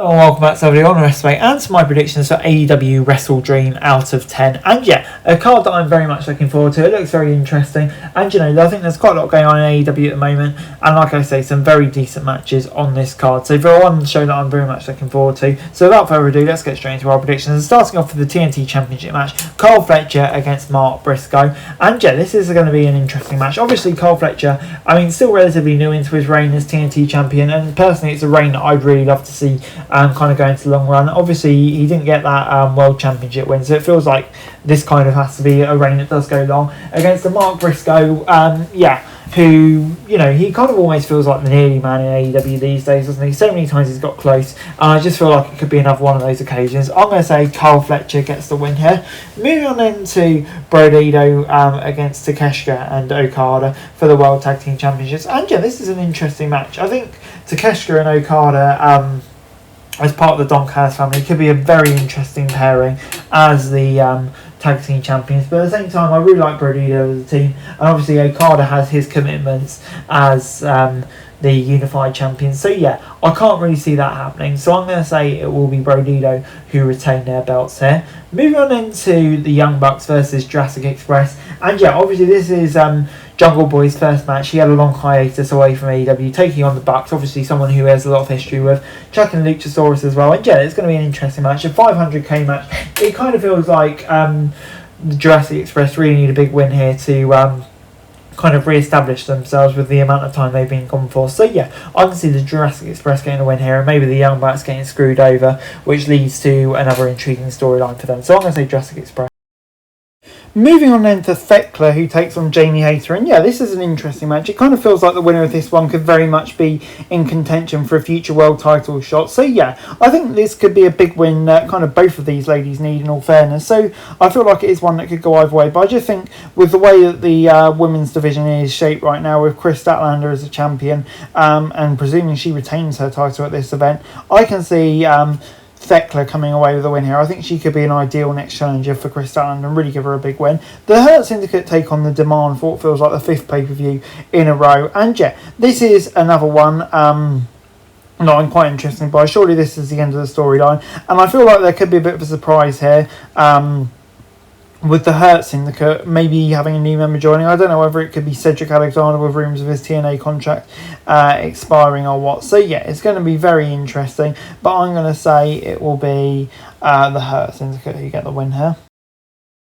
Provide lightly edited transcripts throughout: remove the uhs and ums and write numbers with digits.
and welcome back to everybody on Wrestle, and to my predictions for AEW WrestleDream out of 10. And yeah, a card that I'm very much looking forward to. It looks very interesting, and you know, I think there's quite a lot going on in AEW at the moment, and like I say, some very decent matches on this card. So for one show that I'm very much looking forward to. So without further ado, let's get straight into our predictions. And starting off with the TNT Championship match, Kyle Fletcher against Mark Briscoe. And yeah, this is going to be an interesting match. Obviously, Kyle Fletcher, I mean, still relatively new into his reign as TNT Champion, and personally, it's a reign that I'd really love to see kind of going to the long run. Obviously, he didn't get that World Championship win, so it feels like this kind of has to be a reign that does go long against the Mark Briscoe, who, you know, he kind of almost feels like the nearly man in AEW these days, doesn't he? So many times he's got close, and I just feel like it could be another one of those occasions. I'm going to say Kyle Fletcher gets the win here. Moving on then to Brodito against Takeshita and Okada for the World Tag Team Championships. And yeah, this is an interesting match. I think Takeshita and Okada, as part of the Don Callis family, could be a very interesting pairing as the tag team champions, but at the same time I really like Brodito as a team, and obviously Okada has his commitments as the unified champion, so yeah, I can't really see that happening, so I'm going to say it will be Brodito who retain their belts here. Moving on into the Young Bucks versus Jurassic Express, and yeah, obviously this is Jungle Boy's first match. He had a long hiatus away from AEW, taking on the Bucks, obviously someone who has a lot of history with Chuck and Luchasaurus as well. And yeah, it's going to be an interesting match, a 500k match. It kind of feels like the Jurassic Express really need a big win here to kind of re-establish themselves with the amount of time they've been gone for. So yeah, I can see the Jurassic Express getting a win here, and maybe the Young Bucks getting screwed over, which leads to another intriguing storyline for them. So I'm going to say Jurassic Express. Moving on then to Thekla, who takes on Jamie Hayter, and yeah, this is an interesting match. It kind of feels like the winner of this one could very much be in contention for a future world title shot. So yeah, I think this could be a big win that kind of both of these ladies need, in all fairness. So I feel like it is one that could go either way, but I just think with the way that the women's division is shaped right now, with Chris Statlander as a champion, and presuming she retains her title at this event, I can see Thekla coming away with a win here. I think she could be an ideal next challenger for Chris Statlander and really give her a big win. The Hurt Syndicate take on the Demand for what feels like the 5th pay-per-view in a row. And yeah, this is another one not quite interesting, but surely this is the end of the storyline. And I feel like there could be a bit of a surprise here. With the Hurt Syndicate maybe having a new member joining. I don't know whether it could be Cedric Alexander with rumours of his TNA contract expiring or what. So yeah, it's going to be very interesting, but I'm going to say it will be the Hurt Syndicate who get the win here.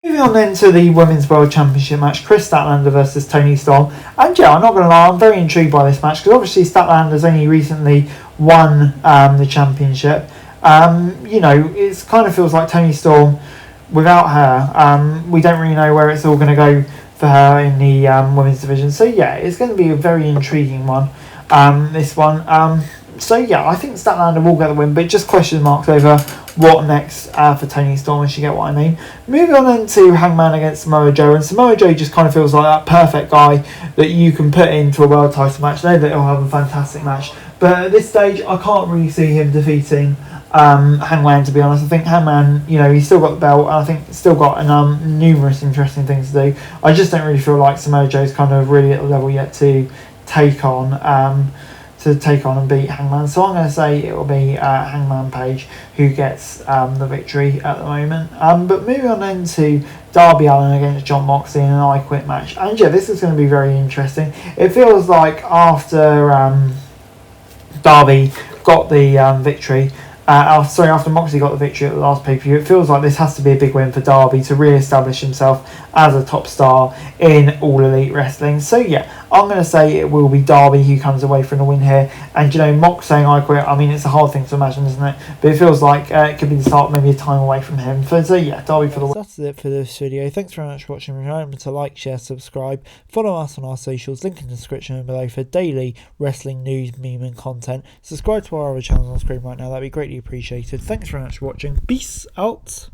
Moving on then to the Women's World Championship match, Chris Statlander versus Toni Storm. And yeah, I'm not going to lie, I'm very intrigued by this match, because obviously Statlander's only recently won the championship. You know, it kind of feels like Toni Storm, without her, we don't really know where it's all going to go for her in the women's division. So yeah, it's going to be a very intriguing one, this one. So yeah, I think Statlander will get the win, but just question marks over what next for Toni Storm, if you get what I mean. Moving on then to Hangman against Samoa Joe, and Samoa Joe just kind of feels like that perfect guy that you can put into a world title match. I know that he'll have a fantastic match, but at this stage I can't really see him defeating Hangman, to be honest. I think Hangman, you know, he's still got the belt, and I think he's still got numerous interesting things to do. I just don't really feel like Samoa Joe's kind of really at the level yet to take on and beat Hangman. So I'm going to say it will be Hangman Page who gets the victory at the moment. But moving on then to Darby Allin against Jon Moxley in an I Quit match. And yeah, this is going to be very interesting. It feels like after Darby got the victory, after Moxley got the victory at the last pay-per-view, it feels like this has to be a big win for Darby to re-establish himself as a top star in All Elite Wrestling. So yeah, I'm going to say it will be Darby who comes away from the win here. And you know, Mox saying I quit, I mean, it's a hard thing to imagine, isn't it? But it feels like it could be the start, maybe a time away from him. So yeah, Darby for the win. That's it for this video. Thanks very much for watching. Remember to like, share, subscribe, follow us on our socials, link in the description below for daily wrestling news, meme and content. Subscribe to our other channels on screen right now, that'd be greatly appreciated. Thanks very much for watching. Peace out.